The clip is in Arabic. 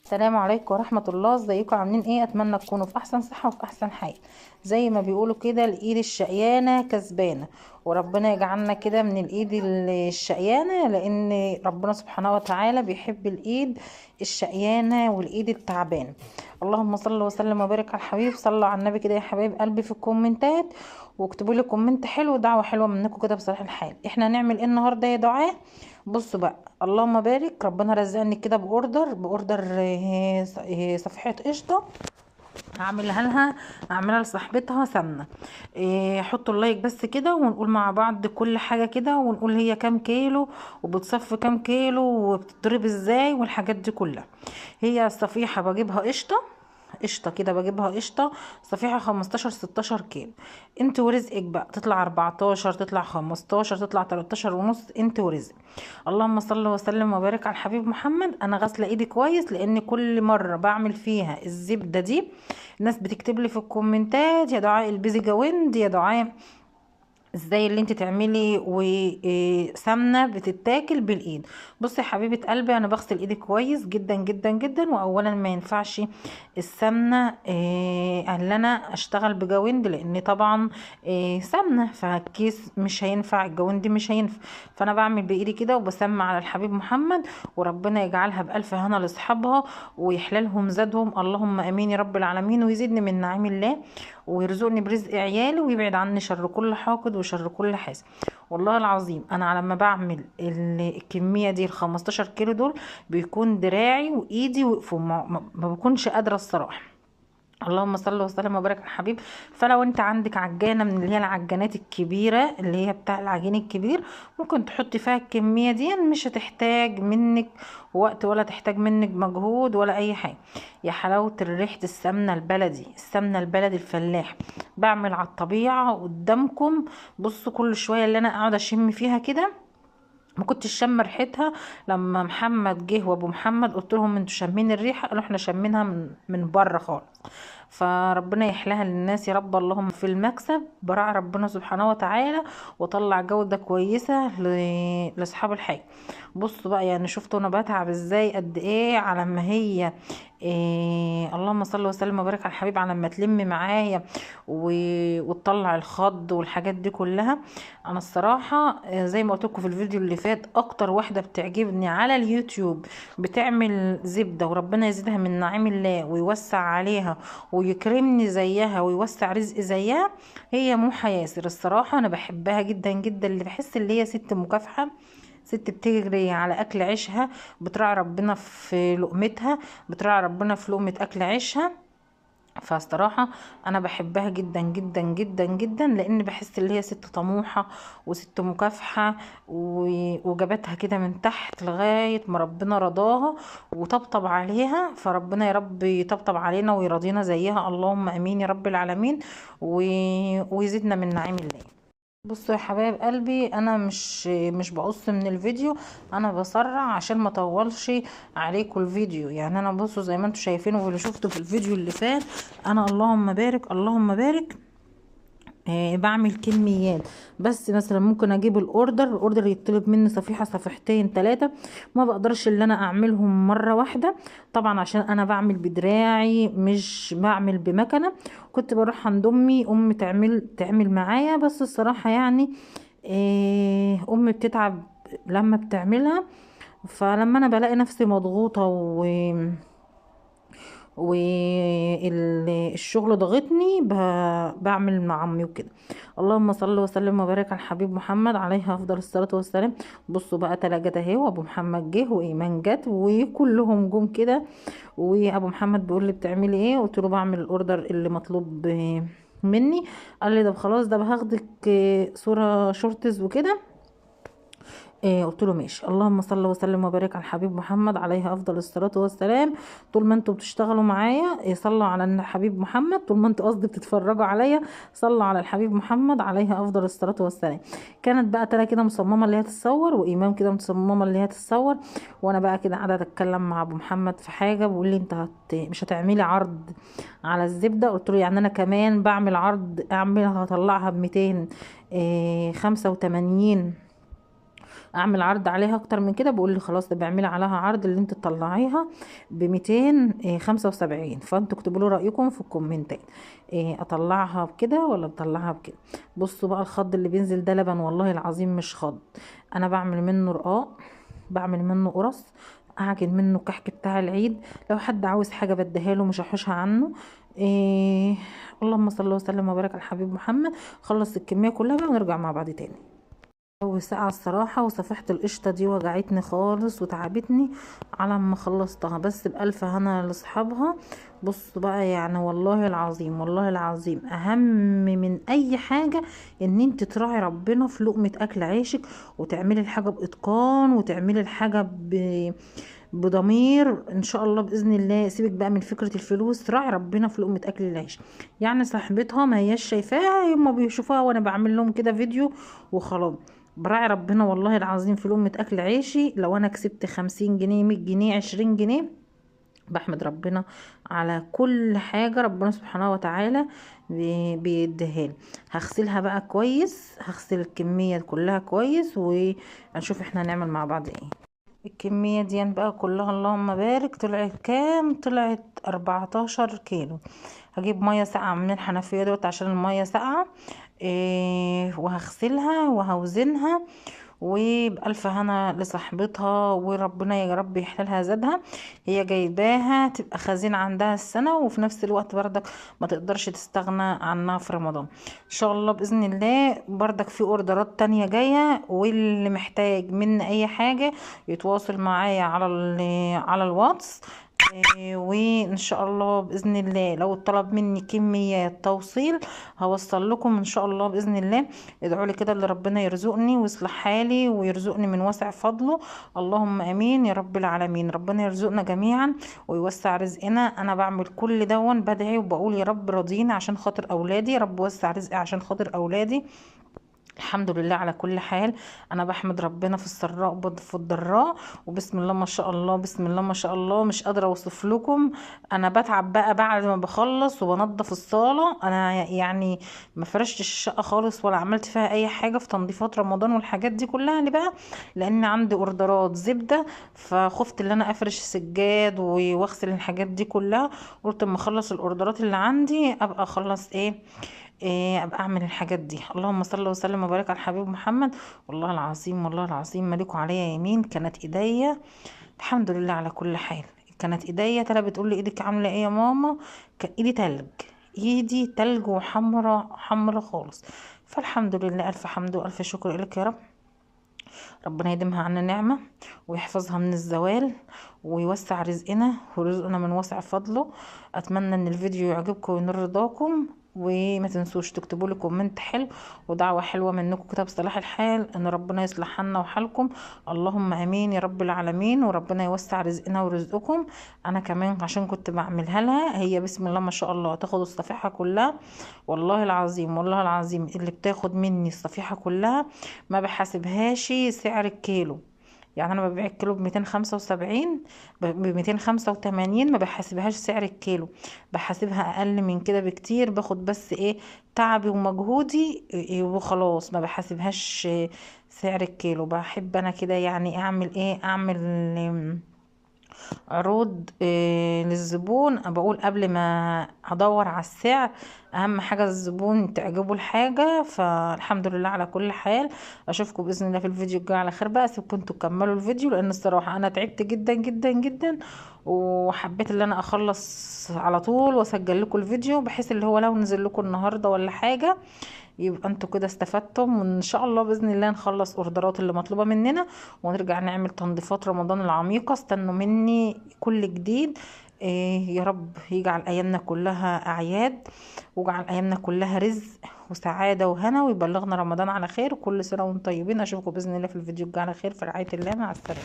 السلام عليكم ورحمة الله. ازيكم عاملين ايه؟ اتمنى تكونوا في احسن صحة وفي احسن حال. زي ما بيقولوا كده، الايد الشقيانة كسبانة. وربنا يجعلنا كده من الايد الشقيانة، لان ربنا سبحانه وتعالى بيحب الايد الشقيانة والايد التعبانة. اللهم صل وسلم وبارك على الحبيب. صلوا على النبي كده يا حبايب قلبي في الكومنتات، واكتبوا لي كومنت حلو، دعوة حلوة منكم كده بصراحة الحال. احنا هنعمل ايه النهارده يا دعاء؟ بصوا بقى، اللهم بارك، ربنا رزقني كده باوردر صفحه قشطه. هعملها لصاحبتها سمنه. حطوا اللايك بس كده، ونقول مع بعض كل حاجه كده، ونقول هي كام كيلو، وبتصف كام كيلو، وبتضرب ازاي، والحاجات دي كلها. هي الصفيحه بجيبها قشطه، قشطه كده بجيبها قشطه، صفيحه 15 16 كيلو. انت ورزقك بقى، تطلع 14، تطلع 15، تطلع 13 ونص، انت ورزقك. اللهم صل وسلم وبارك على الحبيب محمد. انا غاسله ايدي كويس، لان كل مره بعمل فيها الزبده دي الناس بتكتب لي في الكومنتات: يا دعاء البيزي جويند، يا دعاء ازاي اللي انت تعملي وسمنه بتتاكل بالايد. بصي يا حبيبه قلبي، انا بغسل ايدي كويس جدا جدا جدا. واولا ما ينفعش السمنه اللي انا اشتغل بجوند، لان طبعا سمنه، فالكيس مش هينفع، الجوند مش هينفع. فانا بعمل بايدي كده، وبسمع على الحبيب محمد، وربنا يجعلها بالف هنا لاصحابها، ويحللهم زادهم، اللهم امين يا رب العالمين، ويزيدني من نعيم الله، ويرزقني برزق عيالي، ويبعد عني شر كل حاقد وشر كل حاسد. والله العظيم انا على ما بعمل الكميه دي ال 15 كيلو دول، بيكون دراعي وايدي وقفوا، ما بكونش قادره الصراحه. اللهم صل وسلم وبارك على الحبيب. فلو انت عندك عجانه من اللي هي العجانات الكبيره، اللي هي بتاع العجين الكبير، ممكن تحطي فيها الكميه دي، مش هتحتاج منك وقت، ولا تحتاج منك مجهود، ولا اي حاجه. يا حلاوه ريحه السمنه البلدي، السمنه البلدي الفلاح، بعمل على الطبيعه قدامكم. بصوا كل شويه اللي انا قاعده اشم فيها كده، ما كنتش شم ريحتها. لما محمد جه وابو محمد قلت لهم انتوا شامين الريحه؟ قالوا احنا شامينها من بره خالص. فربنا يحلاها للناس يا رب. اللهم في المكسب براء ربنا سبحانه وتعالى، وطلع جودة كويسة لاصحاب الحاجة. بصوا بقى، يعني شفتوا انا بتعب ازاي قد ايه على ما هي اللهم صل وسلم وبارك على الحبيب، على ما تلم معايا وتطلع الخض والحاجات دي كلها. انا الصراحة زي ما قلت لكم في الفيديو اللي فات، اكتر واحدة بتعجبني على اليوتيوب بتعمل زبدة، وربنا يزيدها من نعيم الله ويوسع عليها ويكرمني زيها ويوسع رزقي زيها، هي موحة ياسر. الصراحة انا بحبها جدا جدا، اللي بحس اللي هي ست مكافحة، ست بتجري على اكل عيشها، بتراعي ربنا في لقمتها، بتراعي ربنا في لقمة اكل عيشها. فالصراحة انا بحبها جدا جدا جدا جدا، لان بحس اللي هي ست طموحة وست مكافحة، وجابتها كده من تحت لغاية ما ربنا رضاها وطبطب عليها. فربنا يا رب يطبطب علينا ويرضينا زيها، اللهم امين يا رب العالمين، ويزيدنا من نعيم الله. بصوا يا حبايب قلبي، انا مش بقص من الفيديو، انا بسرع عشان ما اطولش عليكم الفيديو. يعني انا بصوا زي ما انتم شايفينه واللي شفته في الفيديو اللي فات، انا اللهم بارك اللهم بارك بعمل كميات. بس مثلا ممكن اجيب الاوردر يطلب مني صفيحة صفيحتين ثلاثة، ما بقدرش اللي انا اعملهم مرة واحدة، طبعا عشان انا بعمل بدراعي مش بعمل بمكنة. كنت بروح عند امي تعمل معايا، بس الصراحة يعني امي بتتعب لما بتعملها. فلما انا بلاقي نفسي مضغوطة والشغل ضغطني، بعمل مع عمي وكده. اللهم صل وسلم وبارك على الحبيب محمد عليه افضل الصلاه والسلام. بصوا بقى، تلاجة اهي، وابو محمد جه، وايمان جت، وكلهم جم كده. وابو محمد بيقول لي بتعملي ايه؟ قلت له بعمل الاوردر اللي مطلوب مني. قال لي ده خلاص، ده هاخدك صوره شورتز وكده. قلت له ماشي. اللهم صل وسلم وبارك على الحبيب محمد عليه افضل الصلاه والسلام. طول ما انتوا بتشتغلوا معايا صلوا على الحبيب محمد، طول ما انتوا قصدي بتتفرجوا عليا صلوا على الحبيب محمد عليه افضل الصلاه والسلام. كانت بقى تلا كده مصممه اللي هي تتصور، وايمان كده مصممه اللي هي تتصور، وانا بقى كده قاعده اتكلم مع ابو محمد في حاجه. بيقول لي انت مش هتعملي عرض على الزبده؟ قلت له يعني انا كمان بعمل عرض، اعملها هطلعها ب 285 اعمل عرض عليها اكتر من كده، بقول لي خلاص ده بيعملي عليها عرض اللي انت تطلعيها ب 275. فانتوا اكتبوا له رايكم في الكومنتات، اطلعها بكده ولا بطلعها بكده. بصوا بقى الخض اللي بينزل ده لبن والله العظيم مش خض، انا بعمل منه رقاق، بعمل منه قرص، اعجن منه كحك بتاع العيد. لو حد عاوز حاجه بديها له مش هحوشها عنه. إيه، اللهم صل وسلم وبارك على الحبيب محمد. خلص الكميه كلها بقى ونرجع مع بعض تاني. اول ساعه الصراحه، وصفحه القشطه دي وجعتني خالص وتعبتني على ما خلصتها، بس بألف هنا لاصحابها. بصوا بقى يعني والله العظيم والله العظيم اهم من اي حاجه ان انت تراعي ربنا في لقمه اكل عيشك، وتعملي الحاجه باتقان، وتعملي الحاجه بضمير ان شاء الله باذن الله. سيبك بقى من فكره الفلوس، راعي ربنا في لقمه اكل العيش. يعني صاحبتها ما هياش شايفاها، هما بيشوفوها وانا بعمل لهم كده فيديو وخلاص. براعي ربنا والله العظيم في لقمه اكل عيشي. لو انا كسبت 50 جنيه، 100 جنيه، 20 جنيه، بحمد ربنا على كل حاجة ربنا سبحانه وتعالى بيديها لي. هغسلها بقى كويس، هغسل الكمية كلها كويس وهنشوف احنا هنعمل مع بعض ايه. الكمية دي بقى كلها اللهم بارك طلعت كام؟ طلعت 14 كيلو. هجيب مية ساقعة من الحنفية دوت عشان المية ساقعة. وهغسلها وهوزنها، وبألف هنا لصاحبتها، وربنا يا رب يحللها زادها. هي جايباها تبقى خزين عندها السنة، وفي نفس الوقت بردك ما تقدرش تستغنى عنها في رمضان ان شاء الله بإذن الله. بردك في اوردرات تانية جاية، واللي محتاج من اي حاجة يتواصل معايا على الواتس. وان شاء الله باذن الله لو طلب مني كميات توصيل هوصل لكم ان شاء الله باذن الله. ادعوا لي كده اللي ربنا يرزقني ويصلح حالي ويرزقني من واسع فضله، اللهم امين يا رب العالمين. ربنا يرزقنا جميعا ويوسع رزقنا. انا بعمل كل دون بدعي وبقول يا رب راضيني عشان خاطر اولادي، يا رب وسع رزقي عشان خاطر اولادي. الحمد لله على كل حال. انا بحمد ربنا في السراء وفي الضراء، وبسم الله ما شاء الله، بسم الله ما شاء الله، مش قادره اوصف لكم. انا بتعب بقى بعد ما بخلص وبنضف الصاله. انا يعني ما فرشتش الشقه خالص ولا عملت فيها اي حاجه في تنظيفات رمضان والحاجات دي كلها، اللي بقى لان عندي اوردرات زبده، فخفت ان انا افرش السجاد واغسل الحاجات دي كلها. قلت اما اخلص الاوردرات اللي عندي ابقى اخلص ابقى اعمل الحاجات دي. اللهم صل وسلم وبارك على الحبيب محمد. والله العظيم والله العظيم مالكوا عليا يمين. كانت ايديا الحمد لله على كل حال، كانت ايديا تلا بتقول لي ايدك عامله ايه يا ماما؟ كان ايدي تلج، ايدي تلج وحمرة حمرة خالص. فالحمد لله، الف حمد والف شكر لك يا رب. ربنا يديمها عنا نعمة ويحفظها من الزوال ويوسع رزقنا ورزقنا من واسع فضله. اتمنى ان الفيديو يعجبكم وينال رضاكم، وما تنسوش تكتبوا لي كومنت حلو ودعوة حلوة منكم كده بصلاح الحال ان ربنا يصلح حالنا وحالكم. اللهم امين يا رب العالمين، وربنا يوسع رزقنا ورزقكم. انا كمان عشان كنت بعملها لها، هي بسم الله ما شاء الله تاخد الصفيحة كلها. والله العظيم والله العظيم اللي بتاخد مني الصفيحة كلها ما بحاسبهاش سعر الكيلو. يعني انا ببيع الكيلو ب275، ب285، ما بحاسبهاش سعر الكيلو، بحاسبها اقل من كده بكتير. باخد بس تعبي ومجهودي وخلاص، ما بحاسبهاش سعر الكيلو. بحب انا كده يعني اعمل عروض للزبون. بقول قبل ما ادور على السعر، اهم حاجة الزبون تعجبه الحاجة. فالحمد لله على كل حال. اشوفكم باذن الله في الفيديو الجاي على خير. بقى سيبكم انتوا تكملوا الفيديو، لان الصراحة انا تعبت جدا جدا جدا، وحبيت ان انا اخلص على طول واسجل لكم الفيديو، بحيث اللي هو لو نزل لكم النهاردة ولا حاجة يبقى انتوا كده استفدتم. وان شاء الله باذن الله نخلص اوردرات اللي مطلوبه مننا ونرجع نعمل تنظيفات رمضان العميقه. استنوا مني كل جديد. يا رب يجعل ايامنا كلها اعياد، ويجعل ايامنا كلها رزق وسعاده وهنا، ويبلغنا رمضان على خير. وكل سنه وانتم طيبين. اشوفكم باذن الله في الفيديو الجاي على خير، في رعايه الله، مع السلامه.